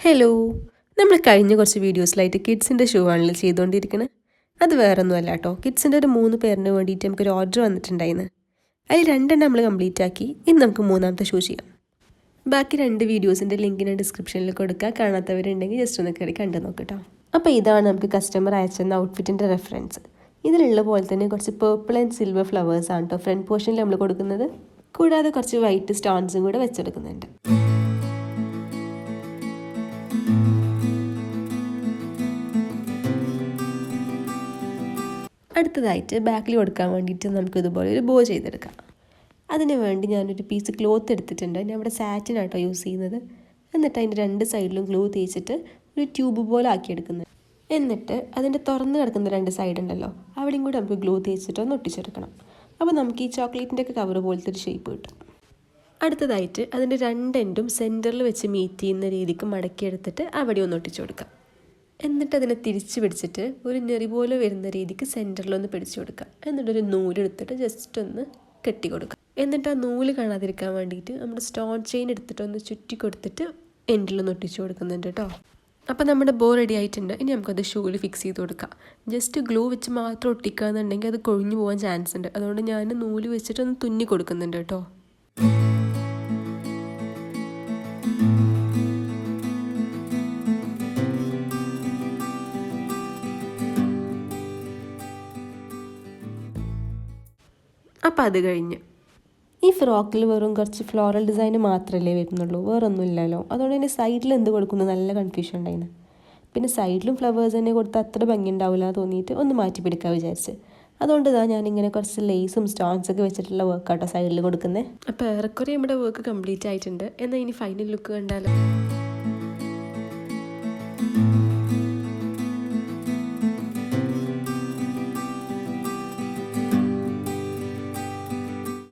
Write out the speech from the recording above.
Hello, നമ്മൾ കഴിഞ്ഞ കുറച്ച് വീഡിയോസിലായിട്ട് കിഡ്സിൻ്റെ ഷൂ ആണല്ലോ ചെയ്തുകൊണ്ടിരിക്കുന്നത്. അത് വേറൊന്നും അല്ല കേട്ടോ, കിഡ്സിൻ്റെ ഒരു 3 പേരിന് വേണ്ടിയിട്ട് നമുക്കൊരു ഓർഡർ വന്നിട്ടുണ്ടായിരുന്നു. അതിൽ 2 നമ്മൾ കംപ്ലീറ്റ് ആക്കി. ഇനി നമുക്ക് 3ാമത്തെ ഷൂ ചെയ്യാം. ബാക്കി 2 വീഡിയോസിൻ്റെ ലിങ്ക് ഞാൻ ഡിസ്ക്രിപ്ഷനിൽ കൊടുക്കുക. കാണാത്തവരുണ്ടെങ്കിൽ ജസ്റ്റ് ഒന്ന് കയറി കണ്ടു നോക്കട്ടോ. അപ്പോൾ ഇതാണ് നമുക്ക് കസ്റ്റമർ അയച്ചെന്ന ഔട്ട്ഫിറ്റിൻ്റെ റെഫറൻസ്. ഇതിലുള്ള പോലെ തന്നെ കുറച്ച് പേർപ്പിൾ ആൻഡ് സിൽവർ ഫ്ലവേഴ്സ് ആണ് കേട്ടോ ഫ്രണ്ട് പോർഷനിൽ നമ്മൾ കൊടുക്കുന്നത്. കൂടാതെ കുറച്ച് വൈറ്റ് സ്റ്റോൺസും കൂടെ വെച്ചെടുക്കുന്നുണ്ട്. അടുത്തതായിട്ട് ബാക്കിൽ കൊടുക്കാൻ വേണ്ടിയിട്ട് നമുക്ക് ഇതുപോലെ ഒരു ബോ ചെയ്തെടുക്കാം. അതിന് വേണ്ടി ഞാനൊരു പീസ് ക്ലോത്ത് എടുത്തിട്ടുണ്ട്. ഞാൻ ഇവിടെ സാറ്റിനാട്ടോ യൂസ് ചെയ്യുന്നത്. എന്നിട്ട് അതിൻ്റെ 2 സൈഡിലും ഗ്ലൂ തേച്ചിട്ട് ഒരു ട്യൂബ് പോലെ ആക്കിയെടുക്കുന്നത്. എന്നിട്ട് അതിൻ്റെ തുറന്ന് കിടക്കുന്ന 2 സൈഡ് ഉണ്ടല്ലോ, അവിടെയും കൂടി നമുക്ക് ഗ്ലൂ തേച്ചിട്ട് ഒന്ന് ഒട്ടിച്ചെടുക്കണം. അപ്പോൾ നമുക്ക് ഈ ചോക്ലേറ്റിൻ്റെ ഒക്കെ കവർ പോലത്തെ ഒരു ഷേപ്പ് കിട്ടും. അടുത്തതായിട്ട് അതിൻ്റെ 2 എൻഡും സെൻറ്ററിൽ വെച്ച് മീറ്റ് ചെയ്യുന്ന രീതിക്ക് മടക്കിയെടുത്തിട്ട് അവിടെ ഒന്ന് ഒട്ടിച്ചു കൊടുക്കാം. എന്നിട്ട് അതിനെ തിരിച്ച് പിടിച്ചിട്ട് ഒരു ഞെറി പോലെ വരുന്ന രീതിക്ക് സെൻറ്ററിലൊന്ന് പിടിച്ചു കൊടുക്കുക. എന്നിട്ടൊരു നൂലെടുത്തിട്ട് ജസ്റ്റ് ഒന്ന് കെട്ടി കൊടുക്കുക. എന്നിട്ട് ആ നൂല് കാണാതിരിക്കാൻ വേണ്ടിയിട്ട് നമ്മുടെ സ്റ്റോൺ ചെയിൻ എടുത്തിട്ട് ഒന്ന് ചുറ്റി കൊടുത്തിട്ട് എൻഡിലൊന്ന് ഒട്ടിച്ചു കൊടുക്കുന്നുണ്ട് കേട്ടോ. അപ്പോൾ നമ്മുടെ ബോ റെഡി ആയിട്ടുണ്ട്. ഇനി നമുക്കത് ഷൂവിൽ ഫിക്സ് ചെയ്ത് കൊടുക്കാം. ജസ്റ്റ് ഗ്ലൂ വെച്ച് മാത്രം ഒട്ടിക്കുക എന്നുണ്ടെങ്കിൽ അത് കൊഴിഞ്ഞു പോകാൻ ചാൻസ് ഉണ്ട്. അതുകൊണ്ട് ഞാൻ നൂല് വെച്ചിട്ട് ഒന്ന് തുന്നി കൊടുക്കുന്നുണ്ട് കേട്ടോ. അപ്പോൾ അത് കഴിഞ്ഞ് ഈ ഫ്രോക്കിൽ വെറും കുറച്ച് ഫ്ലോറൽ ഡിസൈൻ മാത്രമല്ലേ വരുന്നുള്ളൂ, വേറൊന്നും ഇല്ലല്ലോ. അതുകൊണ്ട് തന്നെ സൈഡിൽ എന്ത് കൊടുക്കുന്നു നല്ല കൺഫ്യൂഷൻ ഉണ്ടായിരുന്നു. പിന്നെ സൈഡിലും ഫ്ലവേഴ്സ് തന്നെ കൊടുത്താൽ അത്ര ഭംഗി ഉണ്ടാവില്ല തോന്നിയിട്ട് ഒന്ന് മാറ്റി പിടിക്കാൻ വിചാരിച്ച്. അതുകൊണ്ട് ഞാനിങ്ങനെ കുറച്ച് ലേസും സ്റ്റോൺസൊക്കെ വെച്ചിട്ടുള്ള വർക്കാട്ടോ സൈഡിൽ കൊടുക്കുന്നത്. അപ്പോൾ ഏറെക്കുറെ നമ്മുടെ വർക്ക് കംപ്ലീറ്റ് ആയിട്ടുണ്ട്. എന്നാൽ ഇനി ഫൈനൽ ലുക്ക് കണ്ടാലോ.